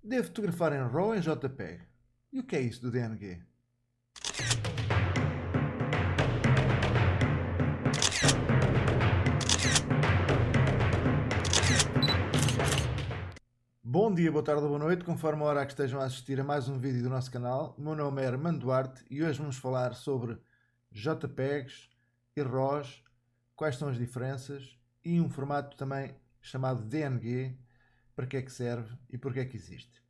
Devo fotografar em RAW ou em JPEG? E o que é isso do DNG? Bom dia, boa tarde ou boa noite, conforme a hora que estejam a assistir a mais um vídeo do nosso canal. O meu nome é Armando Duarte e hoje vamos falar sobre JPEGs e RAWs, quais são as diferenças e um formato também chamado DNG, para que é que serve e porque é que existe.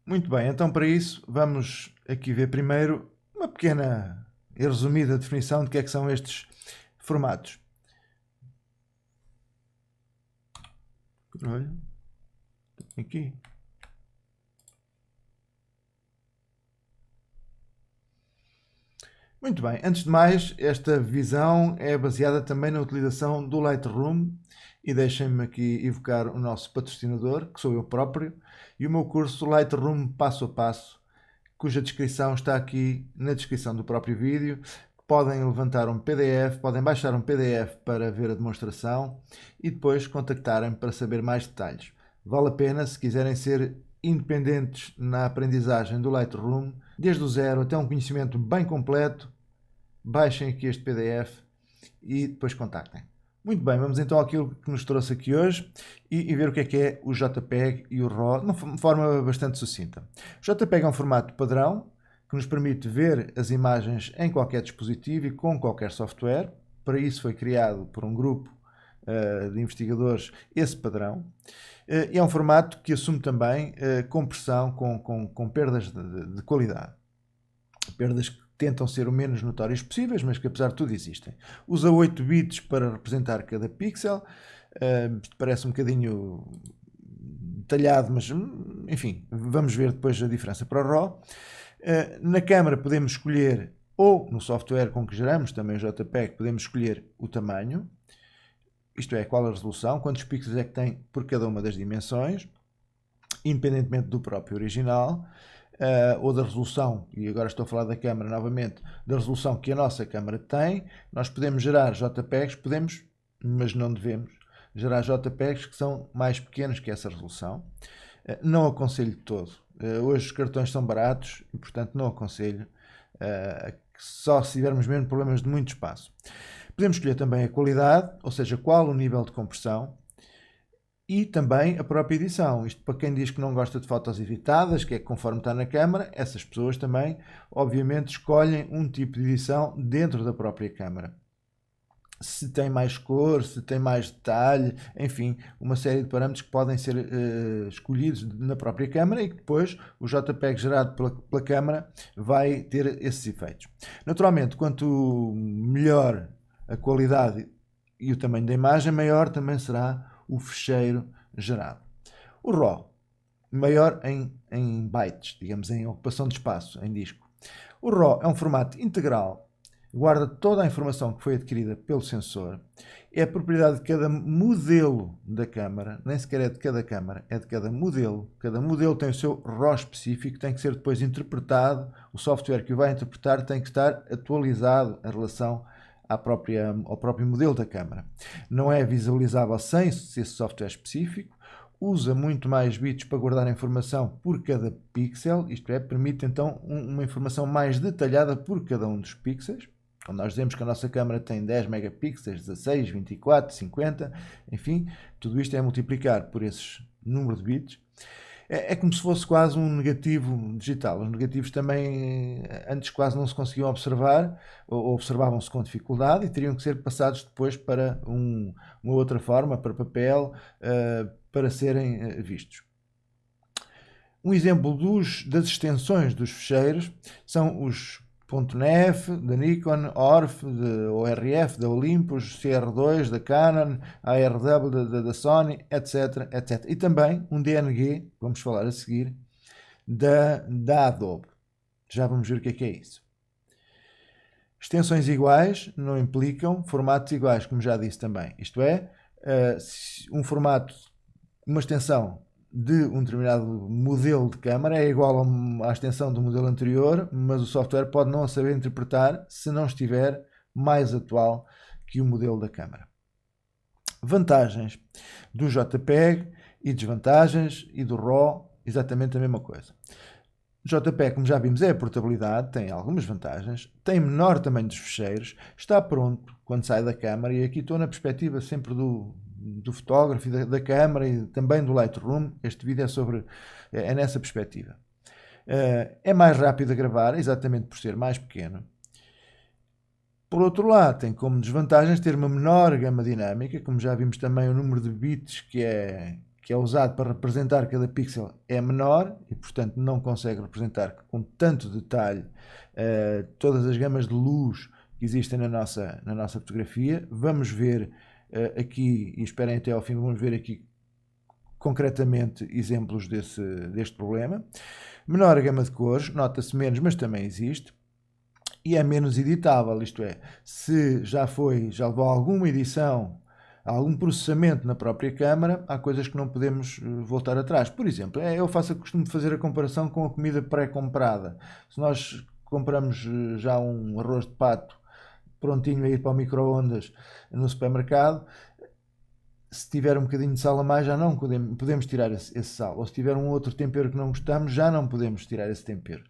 Muito bem, então para isso vamos aqui ver primeiro uma pequena e resumida definição de que é que são estes formatos. Olha, aqui. Muito bem, antes de mais, esta visão é baseada também na utilização do Lightroom e deixem-me aqui evocar o nosso patrocinador, que sou eu próprio, e o meu curso Lightroom Passo a Passo, cuja descrição está aqui na descrição do próprio vídeo. Podem levantar um PDF, podem baixar um PDF para ver a demonstração e depois contactarem-me para saber mais detalhes. Vale a pena se quiserem ser independentes na aprendizagem do Lightroom, desde o zero até um conhecimento bem completo. Baixem aqui este PDF e depois contactem. Muito bem, vamos então àquilo que nos trouxe aqui hoje e ver o que é o JPEG e o RAW de uma forma bastante sucinta. O JPEG é um formato padrão que nos permite ver as imagens em qualquer dispositivo e com qualquer software. Para isso foi criado por um grupo de investigadores esse padrão. É um formato que assume também compressão com perdas de qualidade. Perdas que tentam ser o menos notórias possíveis, mas que apesar de tudo existem. Usa 8 bits para representar cada pixel. Parece um bocadinho detalhado, mas enfim, vamos ver depois a diferença para o RAW. Na câmara podemos escolher, ou no software com que geramos, também o JPEG, podemos escolher o tamanho, isto é, qual a resolução, quantos pixels é que tem por cada uma das dimensões, independentemente do próprio original. Ou da resolução, e agora estou a falar da câmara novamente, da resolução que a nossa câmara tem. Nós podemos gerar JPEGs, podemos, mas não devemos, gerar JPEGs que são mais pequenos que essa resolução. Não aconselho de todo. Hoje os cartões são baratos e, portanto, não aconselho, só se tivermos mesmo problemas de muito espaço. Podemos escolher também a qualidade, ou seja, qual o nível de compressão, e também a própria edição. Isto para quem diz que não gosta de fotos editadas, que é conforme está na câmara, essas pessoas também, obviamente, escolhem um tipo de edição dentro da própria câmara. Se tem mais cor, se tem mais detalhe, enfim, uma série de parâmetros que podem ser escolhidos na própria câmara e que depois o JPEG gerado pela câmara vai ter esses efeitos. Naturalmente, quanto melhor a qualidade e o tamanho da imagem, maior também será o fecheiro gerado. O RAW, maior em bytes, digamos, em ocupação de espaço, em disco. O RAW é um formato integral, guarda toda a informação que foi adquirida pelo sensor, é a propriedade de cada modelo da câmara, nem sequer é de cada câmara, é de cada modelo. Cada modelo tem o seu RAW específico, tem que ser depois interpretado, o software que o vai interpretar tem que estar atualizado em relação ao próprio modelo da câmara. Não é visualizável sem esse software específico, usa muito mais bits para guardar a informação por cada pixel, isto é, permite então uma informação mais detalhada por cada um dos pixels. Quando nós dizemos que a nossa câmera tem 10 megapixels, 16, 24, 50, enfim, tudo isto é multiplicar por esse número de bits. É como se fosse quase um negativo digital. Os negativos também antes quase não se conseguiam observar, ou observavam-se com dificuldade e teriam que ser passados depois para uma outra forma, para papel, para serem vistos. Um exemplo das extensões dos ficheiros são os .nef da Nikon, ORF, ORF da Olympus, CR2 da Canon, ARW da Sony, etc, etc. E também um DNG, vamos falar a seguir, da Adobe. Já vamos ver o que é isso. Extensões iguais não implicam formatos iguais, como já disse também. Isto é, um formato, uma extensão de um determinado modelo de câmara é igual à extensão do modelo anterior, mas o software pode não a saber interpretar se não estiver mais atual que o modelo da câmara. Vantagens do JPEG e desvantagens, e do RAW, exatamente a mesma coisa. O JPEG, como já vimos, é a portabilidade, tem algumas vantagens, tem menor tamanho dos ficheiros, está pronto quando sai da câmara, e aqui estou na perspectiva sempre do fotógrafo e da câmara e também do Lightroom. Este vídeo é nessa perspectiva. É mais rápido a gravar, exatamente por ser mais pequeno. Por outro lado, tem como desvantagens ter uma menor gama dinâmica, como já vimos também o número de bits que é usado para representar cada pixel é menor e, portanto, não consegue representar com tanto detalhe todas as gamas de luz que existem na nossa fotografia. Vamos ver aqui, e esperem até ao fim, vamos ver aqui concretamente exemplos deste problema. Menor gama de cores, nota-se menos, mas também existe. E é menos editável, isto é, se já levou alguma edição, algum processamento na própria câmara, há coisas que não podemos voltar atrás. Por exemplo, eu costumo fazer a comparação com a comida pré-comprada. Se nós compramos já um arroz de pato prontinho a ir para o micro-ondas no supermercado, se tiver um bocadinho de sal a mais, já não podemos tirar esse sal. Ou se tiver um outro tempero que não gostamos, já não podemos tirar esse tempero.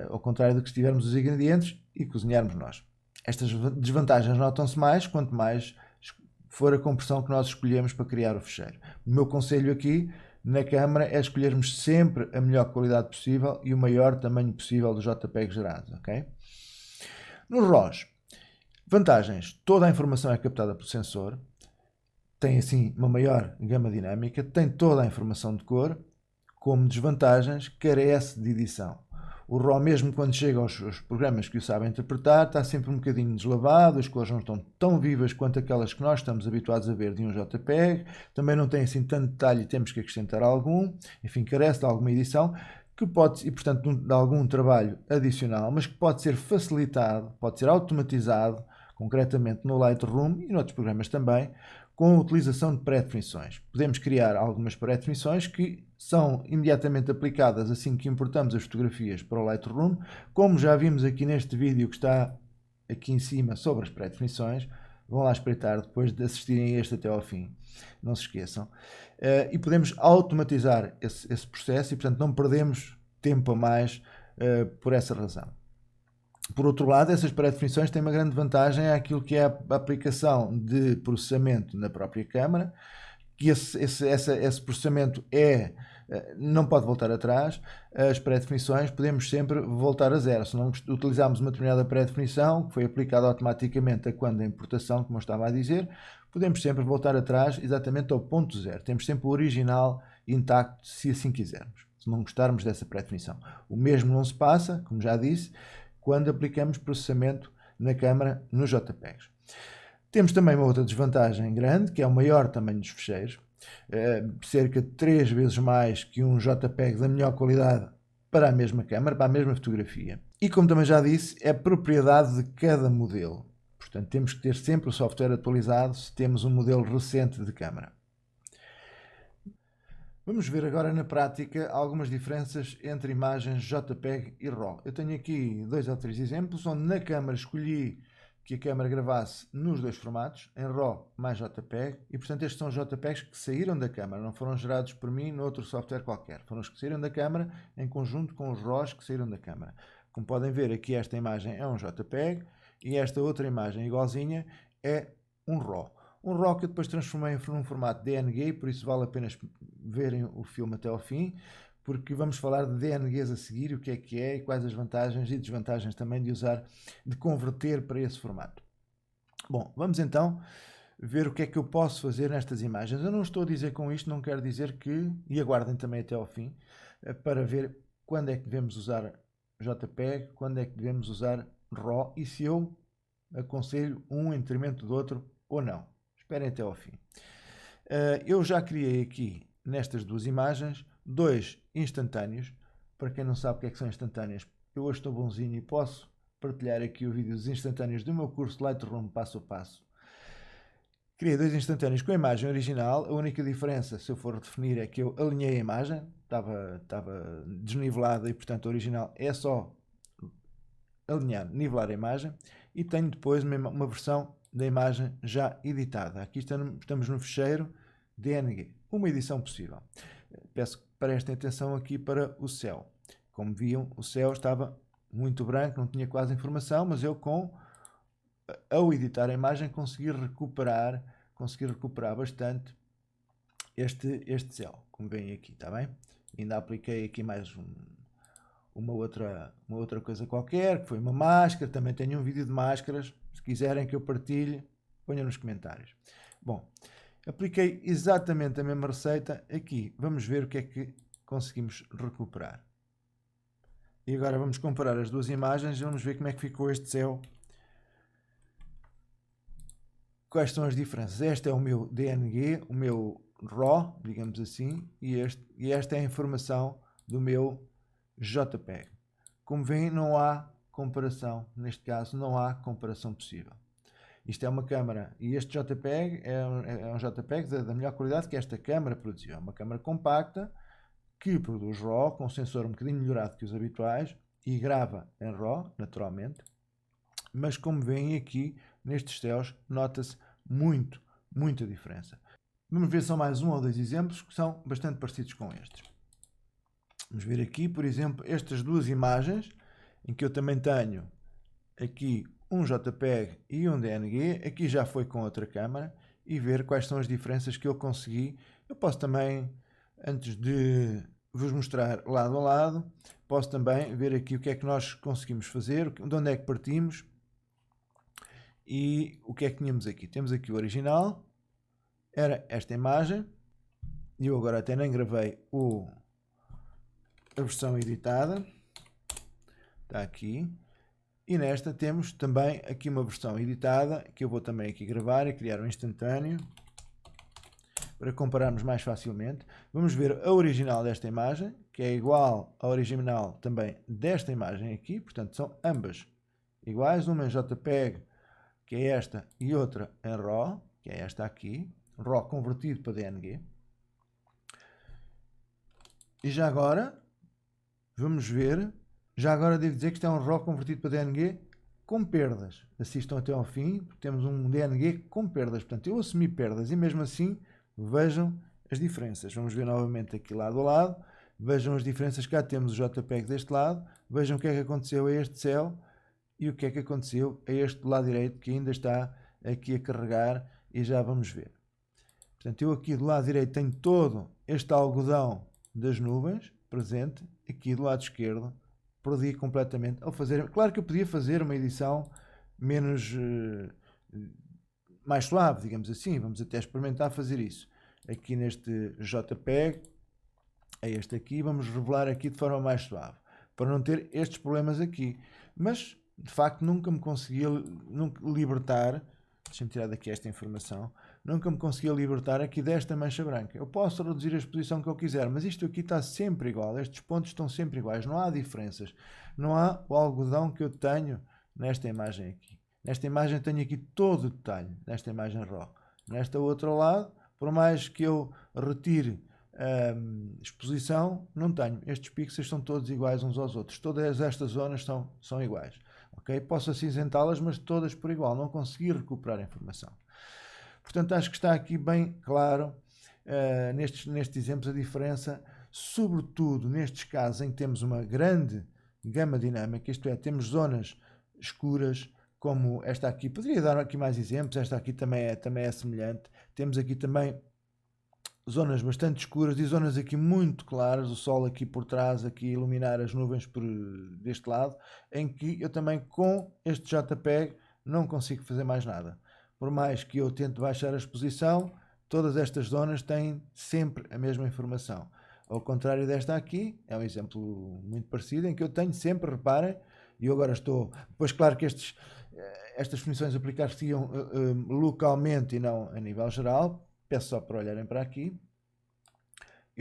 Ao contrário do que se tivermos os ingredientes e cozinharmos nós. Estas desvantagens notam-se mais quanto mais for a compressão que nós escolhemos para criar o ficheiro. O meu conselho aqui na câmara é escolhermos sempre a melhor qualidade possível e o maior tamanho possível do JPEG gerado. Okay? No RAWs, vantagens: toda a informação é captada pelo sensor, tem assim uma maior gama dinâmica, tem toda a informação de cor. Como desvantagens, carece de edição. O RAW, mesmo quando chega aos programas que o sabem interpretar, está sempre um bocadinho deslavado, as cores não estão tão vivas quanto aquelas que nós estamos habituados a ver de um JPEG, também não tem assim tanto detalhe e temos que acrescentar algum, enfim, carece de alguma edição, que pode, e portanto de algum trabalho adicional, mas que pode ser facilitado, pode ser automatizado, concretamente no Lightroom e noutros programas também, com a utilização de pré-definições. Podemos criar algumas pré-definições que são imediatamente aplicadas assim que importamos as fotografias para o Lightroom, como já vimos aqui neste vídeo que está aqui em cima sobre as pré-definições. Vão lá espreitar depois de assistirem a este até ao fim, não se esqueçam. E podemos automatizar esse processo e, portanto, não perdemos tempo a mais por essa razão. Por outro lado, essas pré-definições têm uma grande vantagem àquilo que é a aplicação de processamento na própria câmara, que esse processamento não pode voltar atrás. As pré-definições podemos sempre voltar a zero. Se não utilizarmos uma determinada pré-definição, que foi aplicada automaticamente a quando a importação, como eu estava a dizer, podemos sempre voltar atrás exatamente ao ponto zero. Temos sempre o original intacto, se assim quisermos, se não gostarmos dessa pré-definição. O mesmo não se passa, como já disse, quando aplicamos processamento na câmara nos JPEGs. Temos também uma outra desvantagem grande, que é o maior tamanho dos ficheiros, cerca de 3 vezes mais que um JPEG da melhor qualidade para a mesma câmara, para a mesma fotografia. E como também já disse, é propriedade de cada modelo. Portanto, temos que ter sempre o software atualizado se temos um modelo recente de câmara. Vamos ver agora na prática algumas diferenças entre imagens JPEG e RAW. Eu tenho aqui 2 ou 3 exemplos, onde na câmara escolhi que a câmara gravasse nos dois formatos, em RAW mais JPEG, e portanto estes são os JPEGs que saíram da câmara, não foram gerados por mim noutro software qualquer, foram os que saíram da câmara em conjunto com os RAWs que saíram da câmara. Como podem ver, aqui esta imagem é um JPEG e esta outra imagem igualzinha é um RAW. Um RAW que eu depois transformei num formato DNG, por isso vale a pena verem o filme até ao fim, porque vamos falar de DNGs a seguir, o que é e quais as vantagens e desvantagens também de converter para esse formato. Bom, vamos então ver o que é que eu posso fazer nestas imagens. Eu não estou a dizer com isto, não quero dizer que, e aguardem também até ao fim, para ver quando é que devemos usar JPEG, quando é que devemos usar RAW e se eu aconselho um em detrimento do outro ou não. Esperem até ao fim. Eu já criei aqui, nestas duas imagens, 2 instantâneos para quem não sabe o que é que são instantâneas, eu hoje estou bonzinho e posso partilhar aqui o vídeo dos instantâneos do meu curso Lightroom passo a passo. Criei 2 instantâneos com a imagem original. A única diferença, se eu for definir, é que eu alinhei a imagem, estava desnivelada e, portanto, a original é só alinhar, nivelar a imagem. E tenho depois uma versão da imagem já editada. Aqui estamos no ficheiro DNG, uma edição possível. Peço que prestem atenção aqui para o céu. Como viam, o céu estava muito branco, não tinha quase informação, mas eu ao editar a imagem consegui recuperar bastante este céu, como veem aqui, está bem? Ainda apliquei aqui mais uma outra coisa qualquer, que foi uma máscara. Também tenho um vídeo de máscaras, se quiserem que eu partilhe, ponham nos comentários. Bom, apliquei exatamente a mesma receita aqui. Vamos ver o que é que conseguimos recuperar. E agora vamos comparar as duas imagens e vamos ver como é que ficou este céu. Quais são as diferenças? Este é o meu DNG, o meu RAW, digamos assim, e esta é a informação do meu JPEG. Como veem, não há comparação, neste caso não há comparação possível. Isto é uma câmara, e este JPEG é um JPEG da melhor qualidade que esta câmara produziu. É uma câmara compacta que produz RAW, com um sensor um bocadinho melhorado que os habituais, e grava em RAW, naturalmente. Mas como veem aqui, nestes céus, nota-se muita diferença. Vamos ver só mais 1 ou 2 exemplos que são bastante parecidos com estes. Vamos ver aqui, por exemplo, estas duas imagens, em que eu também tenho aqui um JPEG e um DNG. Aqui já foi com outra câmera, e ver quais são as diferenças que eu consegui. Eu posso também, antes de vos mostrar lado a lado, posso também ver aqui o que é que nós conseguimos fazer, de onde é que partimos e o que é que tínhamos aqui. Temos aqui o original, era esta imagem, e eu agora até nem gravei a versão editada, está aqui, e nesta temos também aqui uma versão editada, que eu vou também aqui gravar e criar um instantâneo, para compararmos mais facilmente. Vamos ver a original desta imagem, que é igual à original também desta imagem aqui, portanto são ambas iguais, uma em JPEG, que é esta, e outra em RAW, que é esta aqui, RAW convertido para DNG. E já agora, vamos ver, já agora devo dizer que isto é um RAW convertido para DNG com perdas. Assistam até ao fim, porque temos um DNG com perdas, portanto eu assumi perdas, e mesmo assim vejam as diferenças. Vamos ver novamente aqui lado a lado, vejam as diferenças. Cá temos o JPEG deste lado, vejam o que é que aconteceu a este céu e o que é que aconteceu a este do lado direito, que ainda está aqui a carregar, e já vamos ver. Portanto, eu aqui do lado direito tenho todo este algodão das nuvens presente, aqui do lado esquerdo perdi completamente ao fazer. Claro que eu podia fazer uma edição menos mais suave, digamos assim. Vamos até experimentar fazer isso. Aqui neste JPEG, é este aqui, vamos revelar aqui de forma mais suave, para não ter estes problemas aqui. Mas, de facto, nunca me conseguia libertar, deixa-me tirar daqui esta informação, nunca me conseguia libertar aqui desta mancha branca. Eu posso reduzir a exposição que eu quiser, mas isto aqui está sempre igual, estes pontos estão sempre iguais, não há diferenças. Não há o algodão que eu tenho nesta imagem aqui. Nesta imagem tenho aqui todo o detalhe, nesta imagem RAW. Nesta outro lado, por mais que eu retire exposição, não tenho. Estes pixels são todos iguais uns aos outros. Todas estas zonas são iguais. Okay? Posso acinzentá-las, mas todas por igual. Não consegui recuperar a informação. Portanto, acho que está aqui bem claro nestes exemplos a diferença, sobretudo nestes casos em que temos uma grande gama dinâmica, isto é, temos zonas escuras, como esta aqui. Poderia dar aqui mais exemplos, esta aqui também é semelhante. Temos aqui também zonas bastante escuras e zonas aqui muito claras, o sol aqui por trás, aqui iluminar as nuvens deste lado, em que eu também com este JPEG não consigo fazer mais nada. Por mais que eu tente baixar a exposição, todas estas zonas têm sempre a mesma informação. Ao contrário desta aqui, é um exemplo muito parecido, em que eu tenho sempre, reparem, e eu agora estou... Pois claro que estas funções aplicar-se-iam localmente e não a nível geral. Peço só para olharem para aqui.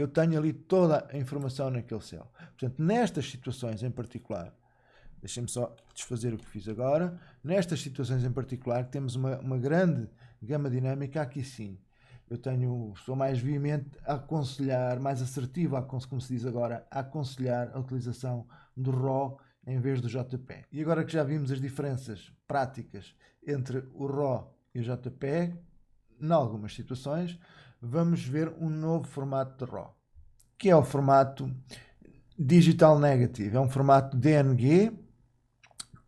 eu tenho ali toda a informação naquele céu. Portanto, nestas situações em particular, deixem-me só desfazer o que fiz agora, nestas situações em particular temos uma grande gama dinâmica, aqui sim. Sou mais veemente a aconselhar, mais assertivo, como se diz agora, a aconselhar a utilização do RAW em vez do JPEG. E agora que já vimos as diferenças práticas entre o RAW e o JPEG, em algumas situações, vamos ver um novo formato de RAW, que é o formato Digital Negative. É um formato DNG,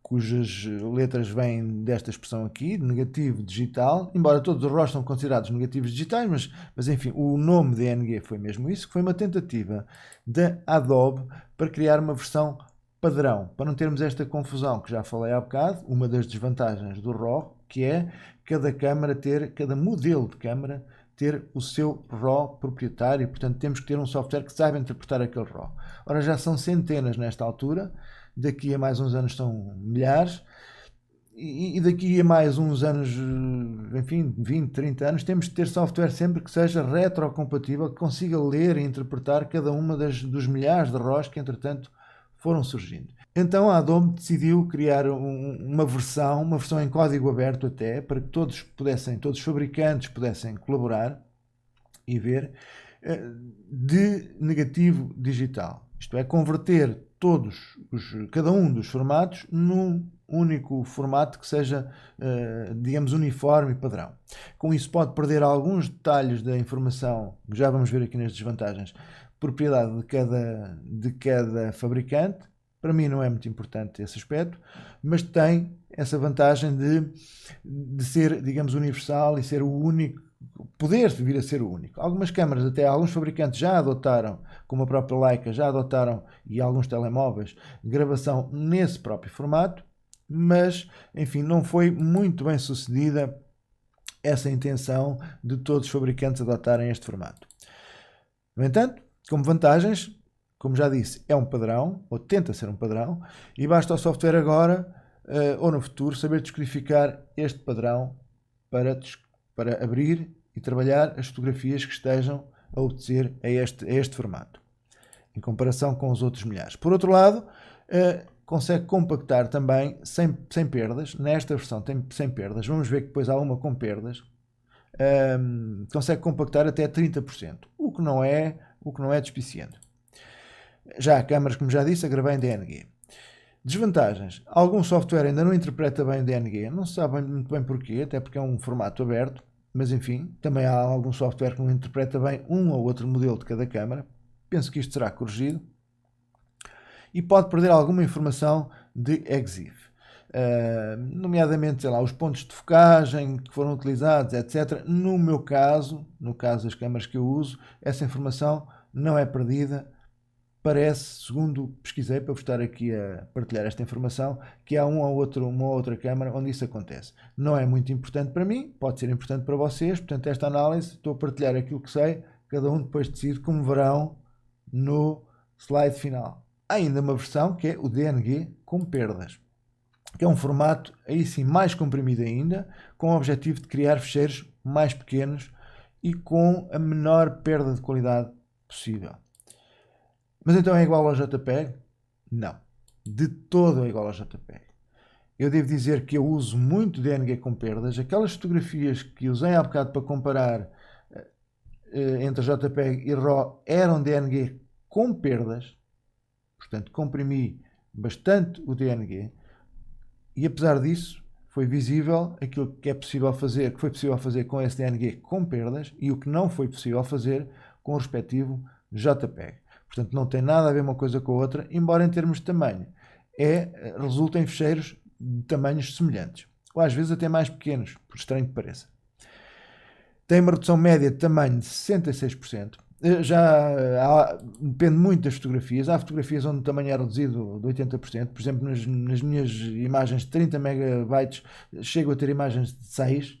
cujas letras vêm desta expressão aqui, negativo digital, embora todos os RAWs são considerados negativos digitais, mas enfim, o nome DNG foi mesmo isso, que foi uma tentativa da Adobe para criar uma versão padrão, para não termos esta confusão que já falei há bocado, uma das desvantagens do RAW, que é cada modelo de câmara ter o seu RAW proprietário, portanto temos que ter um software que saiba interpretar aquele RAW. Ora, já são centenas nesta altura, daqui a mais uns anos são milhares, e daqui a mais uns anos, enfim, 20, 30 anos, temos de ter software sempre que seja retrocompatível, que consiga ler e interpretar cada uma dos milhares de RAWs que, entretanto, foram surgindo. Então a Adobe decidiu criar uma versão em código aberto até, para que todos os fabricantes pudessem colaborar e ver, de negativo digital. Isto é, converter cada um dos formatos num único formato que seja, digamos, uniforme e padrão. Com isso pode perder alguns detalhes da informação, que já vamos ver aqui nas desvantagens, propriedade de cada fabricante. Para mim não é muito importante esse aspecto, mas tem essa vantagem de ser, digamos, universal e ser o único, poder vir a ser o único. Algumas câmaras, até alguns fabricantes já adotaram, como a própria Leica, já adotaram, e alguns telemóveis, gravação nesse próprio formato, mas, enfim, não foi muito bem sucedida essa intenção de todos os fabricantes adotarem este formato. No entanto, como vantagens, como já disse, é um padrão, ou tenta ser um padrão, e basta ao software agora, ou no futuro, saber descodificar este padrão para abrir e trabalhar as fotografias que estejam a obedecer a este formato, em comparação com os outros milhares. Por outro lado, consegue compactar também sem perdas. Nesta versão tem sem perdas. Vamos ver que depois há uma com perdas. Consegue compactar até 30%, o que não é despiciente. Já há câmaras, como já disse, a gravar em DNG. Desvantagens. Algum software ainda não interpreta bem o DNG, não se sabe muito bem porquê, até porque é um formato aberto, mas enfim, também há algum software que não interpreta bem um ou outro modelo de cada câmara. Penso que isto será corrigido. E pode perder alguma informação de EXIF. Nomeadamente, sei lá, os pontos de focagem que foram utilizados, etc. No meu caso, no caso das câmaras que eu uso, essa informação não é perdida. Parece, segundo pesquisei para vos estar aqui a partilhar esta informação, que há uma ou outra câmara onde isso acontece. Não é muito importante para mim, pode ser importante para vocês, portanto esta análise, estou a partilhar aquilo que sei, cada um depois decide, como verão no slide final. Há ainda uma versão que é o DNG com perdas, que é um formato aí sim mais comprimido ainda, com o objetivo de criar ficheiros mais pequenos e com a menor perda de qualidade possível. Mas então é igual ao JPEG? Não. De todo é igual ao JPEG. Eu devo dizer que eu uso muito DNG com perdas. Aquelas fotografias que usei há bocado para comparar entre JPEG e RAW eram DNG com perdas. Portanto, comprimi bastante o DNG. E apesar disso, foi visível aquilo que foi possível fazer com esse DNG com perdas e o que não foi possível fazer com o respectivo JPEG. Portanto, não tem nada a ver uma coisa com a outra, embora em termos de tamanho resulta em ficheiros de tamanhos semelhantes, ou às vezes até mais pequenos, por estranho que pareça. Tem uma redução média de tamanho de 66%. Depende muito das fotografias. Há fotografias onde o tamanho é reduzido de 80%. Por exemplo, nas minhas imagens de 30 MB, chego a ter imagens de 6,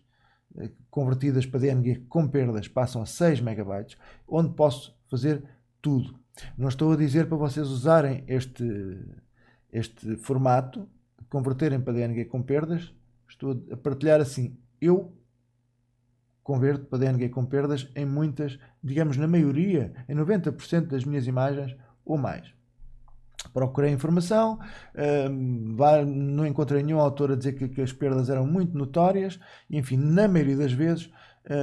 convertidas para DNG com perdas, passam a 6 MB, onde posso fazer tudo. Não estou a dizer para vocês usarem este formato, converterem para DNG com perdas. Estou a partilhar assim. Eu converto para DNG com perdas em muitas, digamos na maioria, em 90% das minhas imagens ou mais. Procurei informação, não encontrei nenhum autor a dizer que as perdas eram muito notórias, e, enfim, na maioria das vezes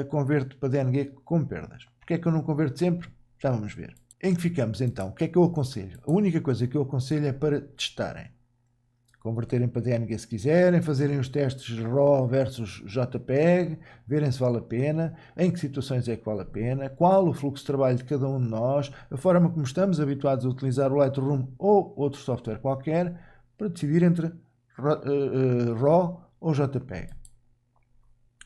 converto para DNG com perdas. Porque é que eu não converto sempre? Já vamos ver. Em que ficamos então? O que é que eu aconselho? A única coisa que eu aconselho é para testarem. Converterem para DNG se quiserem, fazerem os testes RAW versus JPEG, verem se vale a pena, em que situações é que vale a pena, qual o fluxo de trabalho de cada um de nós, a forma como estamos habituados a utilizar o Lightroom ou outro software qualquer, para decidir entre RAW ou JPEG.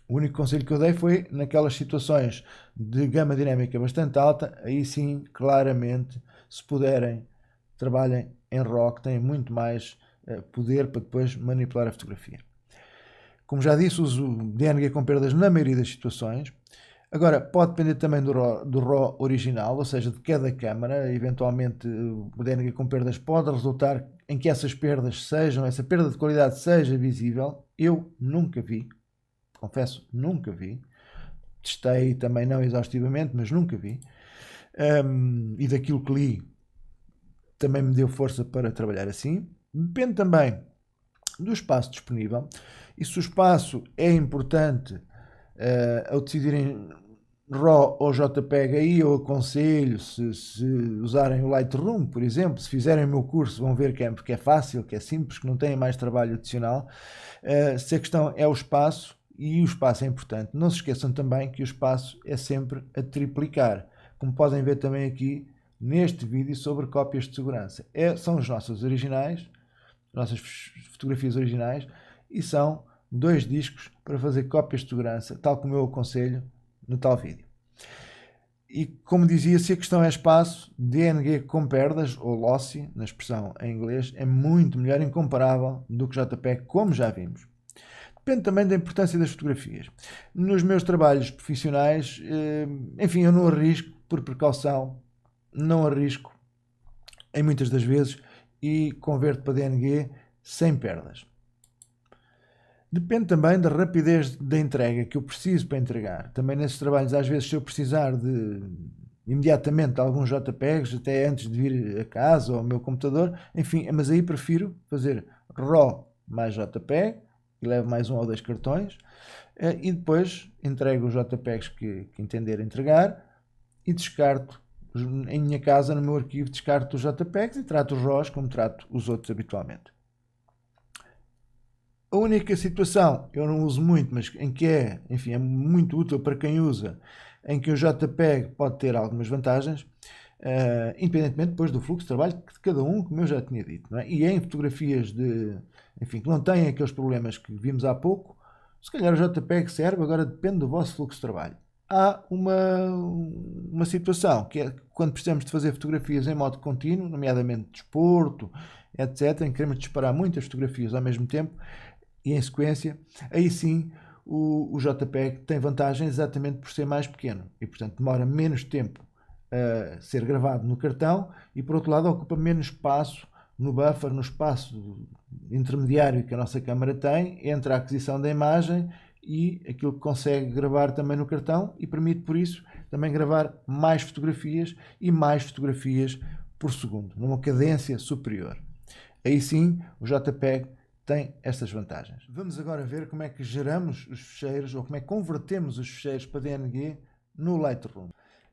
O único conselho que eu dei foi naquelas situações de gama dinâmica bastante alta, aí sim, claramente, se puderem, trabalhem em RAW, que têm muito mais poder para depois manipular a fotografia. Como já disse, uso DNG com perdas na maioria das situações. Agora, pode depender também do RAW original, ou seja, de cada câmara. Eventualmente, o DNG com perdas pode resultar em que essa perda de qualidade seja visível. Eu nunca vi, confesso, nunca vi. Testei também não exaustivamente, mas nunca vi. E daquilo que li, também me deu força para trabalhar assim. Depende também do espaço disponível, e se o espaço é importante ao decidirem RAW ou JPEG, aí eu aconselho, se usarem o Lightroom, por exemplo, se fizerem o meu curso, vão ver que é fácil, que é simples, que não têm mais trabalho adicional. Se a questão é o espaço, e o espaço é importante, não se esqueçam também que o espaço é sempre a triplicar, como podem ver também aqui neste vídeo sobre cópias de segurança. São os nossos originais, nossas fotografias originais, e são 2 discos para fazer cópias de segurança, tal como eu aconselho no tal vídeo. E como dizia, se a questão é espaço, DNG com perdas, ou lossy, na expressão em inglês, é muito melhor, incomparável, do que JPEG, como já vimos. Depende também da importância das fotografias. Nos meus trabalhos profissionais, enfim, eu não arrisco, por precaução, não arrisco, em muitas das vezes, e converto para DNG sem perdas. Depende também da rapidez da entrega que eu preciso para entregar. Também nesses trabalhos, às vezes, se eu precisar de imediatamente de alguns JPEGs, até antes de vir a casa ou ao meu computador, enfim, mas aí prefiro fazer RAW mais JPEG, e levo mais 1 ou 2 cartões, e depois entrego os JPEGs que entender entregar, e descarto em minha casa, no meu arquivo, descarto os JPEGs e trato os RAWs como trato os outros habitualmente. A única situação, eu não uso muito, mas em que enfim, é muito útil para quem usa, em que o JPEG pode ter algumas vantagens, independentemente depois do fluxo de trabalho de cada um, como eu já tinha dito, não é? E em fotografias enfim, que não têm aqueles problemas que vimos há pouco, se calhar o JPEG serve, agora depende do vosso fluxo de trabalho. Há uma situação, que é quando precisamos de fazer fotografias em modo contínuo, nomeadamente desporto, etc., em que queremos disparar muitas fotografias ao mesmo tempo e em sequência, aí sim o JPEG tem vantagem exatamente por ser mais pequeno e, portanto, demora menos tempo a ser gravado no cartão e, por outro lado, ocupa menos espaço no buffer, no espaço intermediário que a nossa câmera tem entre a aquisição da imagem e aquilo que consegue gravar também no cartão, e permite, por isso, também gravar mais fotografias e mais fotografias por segundo, numa cadência superior. Aí sim, o JPEG tem estas vantagens. Vamos agora ver como é que geramos os ficheiros, ou como é que convertemos os ficheiros para DNG no Lightroom.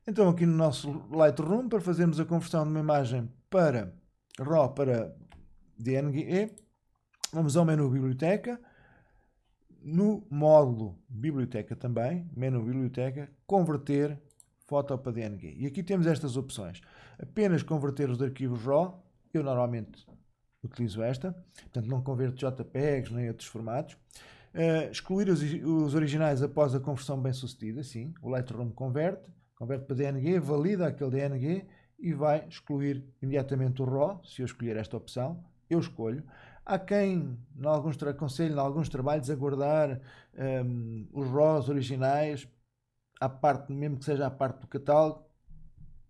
Então, aqui no nosso Lightroom, para fazermos a conversão de uma imagem para RAW para DNG, vamos ao menu Biblioteca. No módulo Biblioteca também, menu Biblioteca, converter foto para DNG. E aqui temos estas opções. Apenas converter os arquivos RAW, eu normalmente utilizo esta, portanto não converto JPEGs nem outros formatos. Excluir os originais após a conversão bem sucedida, sim, o Lightroom converte para DNG, valida aquele DNG e vai excluir imediatamente o RAW, se eu escolher esta opção, eu escolho. Há quem, aconselho, em alguns trabalhos, a guardar os RAWs originais, à parte, mesmo que seja à parte do catálogo,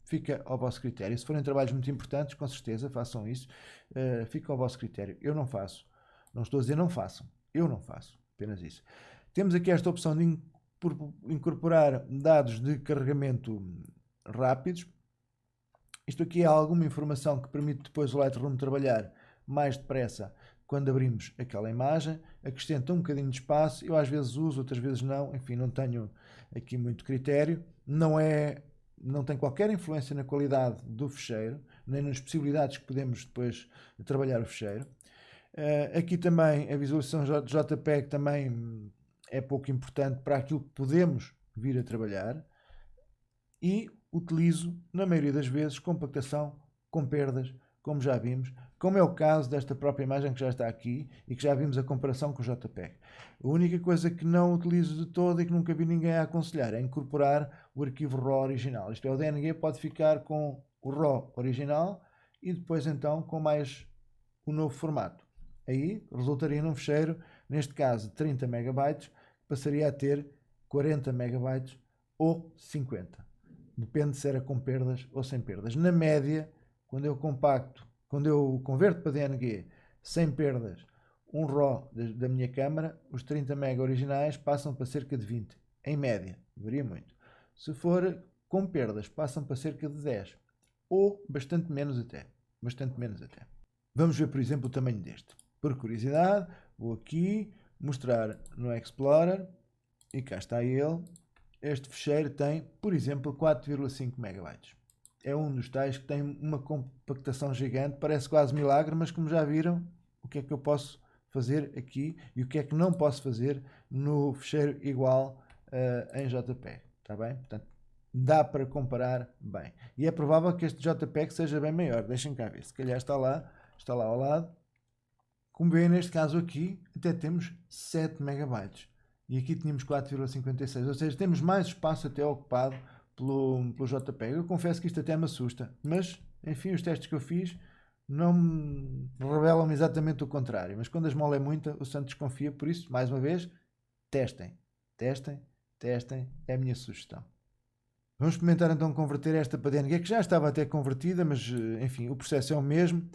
fica ao vosso critério. Se forem trabalhos muito importantes, com certeza façam isso, fica ao vosso critério. Eu não faço. Não estou a dizer não façam. Eu não faço. Apenas isso. Temos aqui esta opção de por incorporar dados de carregamento rápidos. Isto aqui é alguma informação que permite depois o Lightroom trabalhar mais depressa quando abrimos aquela imagem, acrescenta um bocadinho de espaço, eu às vezes uso, outras vezes não, enfim, não tenho aqui muito critério, não tem qualquer influência na qualidade do ficheiro, nem nas possibilidades que podemos depois trabalhar o ficheiro. Aqui também a visualização de JPEG também é pouco importante para aquilo que podemos vir a trabalhar, e utilizo, na maioria das vezes, compactação com perdas, como já vimos, como é o caso desta própria imagem que já está aqui e que já vimos a comparação com o JPEG. A única coisa que não utilizo de todo e que nunca vi ninguém a aconselhar é incorporar o arquivo RAW original. Isto é, o DNG pode ficar com o RAW original e depois então com mais o novo formato. Aí resultaria num ficheiro, neste caso 30 MB, que passaria a ter 40 MB ou 50. Depende se era com perdas ou sem perdas. Na média, quando eu converto para DNG sem perdas um RAW da minha câmara, os 30 MB originais passam para cerca de 20, em média, varia muito. Se for com perdas, passam para cerca de 10, ou bastante menos até. Vamos ver, por exemplo, o tamanho deste. Por curiosidade, vou aqui mostrar no Explorer, e cá está ele. Este ficheiro tem, por exemplo, 4,5 MB. É um dos tais que tem uma compactação gigante, parece quase milagre, mas como já viram, o que é que eu posso fazer aqui e o que é que não posso fazer no ficheiro igual em JPEG, está bem? Portanto, dá para comparar bem. E é provável que este JPEG seja bem maior, deixem cá ver, se calhar está lá ao lado. Como veem, neste caso aqui, até temos 7 MB. E aqui tínhamos 4,56, ou seja, temos mais espaço até ocupado pelo JPEG. Eu confesso que isto até me assusta, mas, enfim, os testes que eu fiz não me revelam exatamente o contrário. Mas quando a esmola é muita, o santo desconfia, por isso, mais uma vez, testem, é a minha sugestão. Vamos experimentar então converter esta para DNG, que já estava até convertida, mas, enfim, o processo é o mesmo.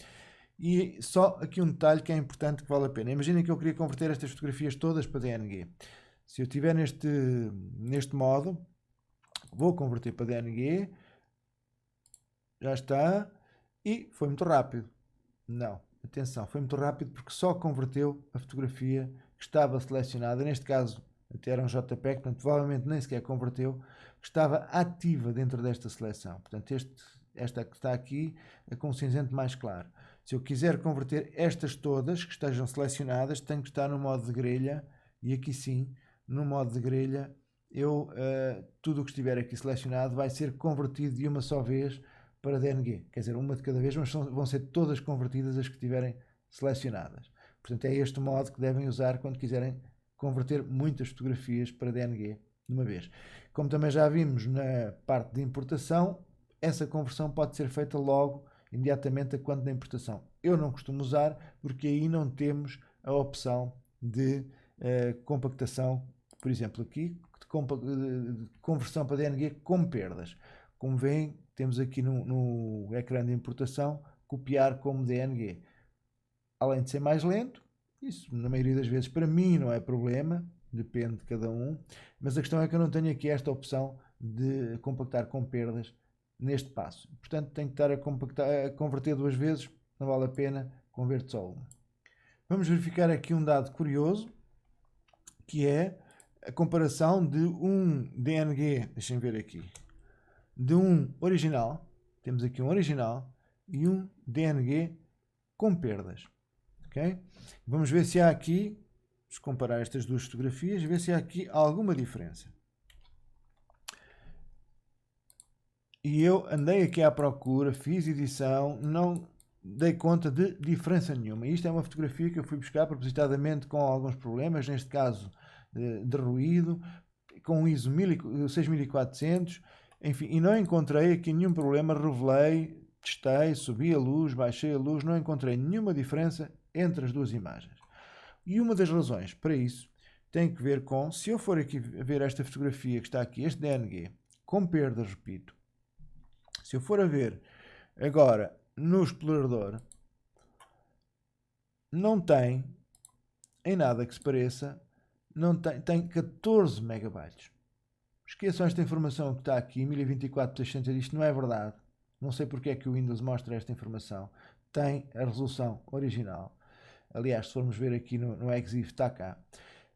E só aqui um detalhe que é importante, que vale a pena. Imaginem que eu queria converter estas fotografias todas para DNG. Se eu estiver neste modo, vou converter para DNG, já está, e foi muito rápido. Não, atenção, foi muito rápido porque só converteu a fotografia que estava selecionada, neste caso até era um JPEG, portanto provavelmente nem sequer converteu, que estava ativa dentro desta seleção. Portanto esta que está aqui é com um cinzento mais claro. Se eu quiser converter estas todas que estejam selecionadas, tenho que estar no modo de grelha, e aqui sim, no modo de grelha, tudo o que estiver aqui selecionado vai ser convertido de uma só vez para DNG. Quer dizer, uma de cada vez, mas vão ser todas convertidas as que estiverem selecionadas. Portanto, é este modo que devem usar quando quiserem converter muitas fotografias para DNG de uma vez. Como também já vimos na parte de importação, essa conversão pode ser feita logo, imediatamente a quando da importação. Eu não costumo usar porque aí não temos a opção de compactação, por exemplo aqui, de conversão para DNG com perdas. Como veem, temos aqui no ecrã de importação, copiar como DNG. Além de ser mais lento, isso na maioria das vezes para mim não é problema, depende de cada um, mas a questão é que eu não tenho aqui esta opção de compactar com perdas neste passo. Portanto, tenho que estar a converter duas vezes, não vale a pena, converto só uma. Vamos verificar aqui um dado curioso, que é a comparação de um DNG, deixem ver aqui, de um original, temos aqui um original e um DNG com perdas. Okay? Vamos ver se há aqui, vamos comparar estas duas fotografias e ver se há aqui alguma diferença. E eu andei aqui à procura, fiz edição, não dei conta de diferença nenhuma. Isto é uma fotografia que eu fui buscar propositadamente com alguns problemas, neste caso de ruído, com um ISO 6400, enfim, e não encontrei aqui nenhum problema, revelei, testei, subi a luz, baixei a luz, não encontrei nenhuma diferença entre as duas imagens. E uma das razões para isso tem que ver com, se eu for aqui ver esta fotografia que está aqui, este DNG, com perdas, repito, se eu for a ver agora no explorador, não tem, em nada que se pareça, não tem 14 megabytes. Esqueçam esta informação que está aqui, 1024x600, isto não é verdade. Não sei porque é que o Windows mostra esta informação. Tem a resolução original. Aliás, se formos ver aqui no EXIF, está cá.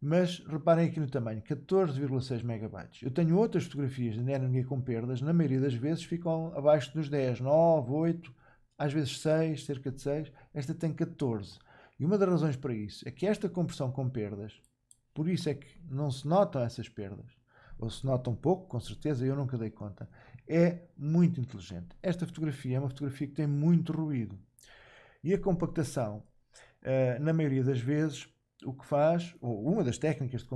Mas reparem aqui no tamanho, 14,6 megabytes. Eu tenho outras fotografias de NVMe com perdas, na maioria das vezes ficam abaixo dos 10, 9, 8, às vezes 6, cerca de 6. Esta tem 14. E uma das razões para isso é que esta compressão com perdas, por isso é que não se notam essas perdas, ou se notam pouco, com certeza, eu nunca dei conta, é muito inteligente. Esta fotografia é uma fotografia que tem muito ruído. E a compactação, na maioria das vezes, o que faz, ou uma das técnicas de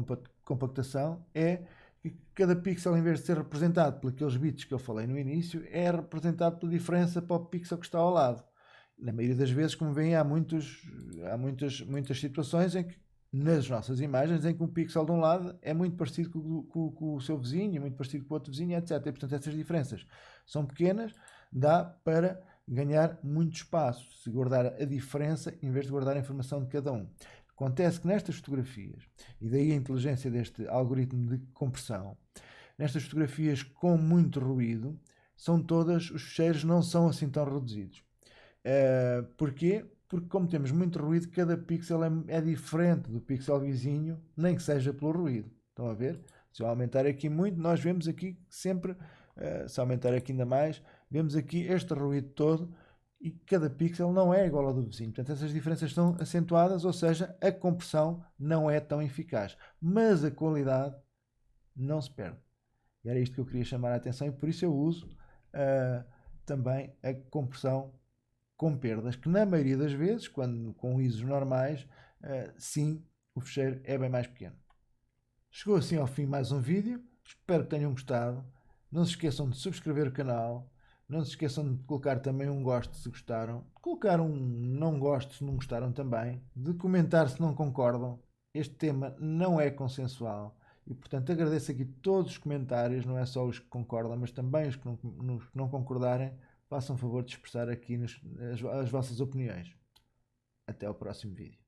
compactação, é que cada pixel, em vez de ser representado por aqueles bits que eu falei no início, é representado pela diferença para o pixel que está ao lado. Na maioria das vezes, como veem, há muitas situações em que, nas nossas imagens, em que um pixel de um lado é muito parecido com o seu vizinho, muito parecido com o outro vizinho, etc. E, portanto, essas diferenças são pequenas, dá para ganhar muito espaço, se guardar a diferença em vez de guardar a informação de cada um. Acontece que nestas fotografias, e daí a inteligência deste algoritmo de compressão, nestas fotografias com muito ruído, os ficheiros não são assim tão reduzidos. Porquê? Porque como temos muito ruído, cada pixel é diferente do pixel vizinho, nem que seja pelo ruído. Estão a ver? Se eu aumentar aqui muito, nós vemos aqui sempre, se aumentar aqui ainda mais, vemos aqui este ruído todo e cada pixel não é igual ao do vizinho. Portanto, essas diferenças estão acentuadas, ou seja, a compressão não é tão eficaz. Mas a qualidade não se perde. E era isto que eu queria chamar a atenção e por isso eu uso também a compressão com perdas, que na maioria das vezes, quando com ISOs normais, sim, o ficheiro é bem mais pequeno. Chegou assim ao fim mais um vídeo, espero que tenham gostado. Não se esqueçam de subscrever o canal, não se esqueçam de colocar também um gosto se gostaram, de colocar um não gosto se não gostaram também, de comentar se não concordam. Este tema não é consensual e, portanto, agradeço aqui todos os comentários, não é só os que concordam, mas também os que não concordarem. Façam favor de expressar aqui as vossas opiniões. Até ao próximo vídeo.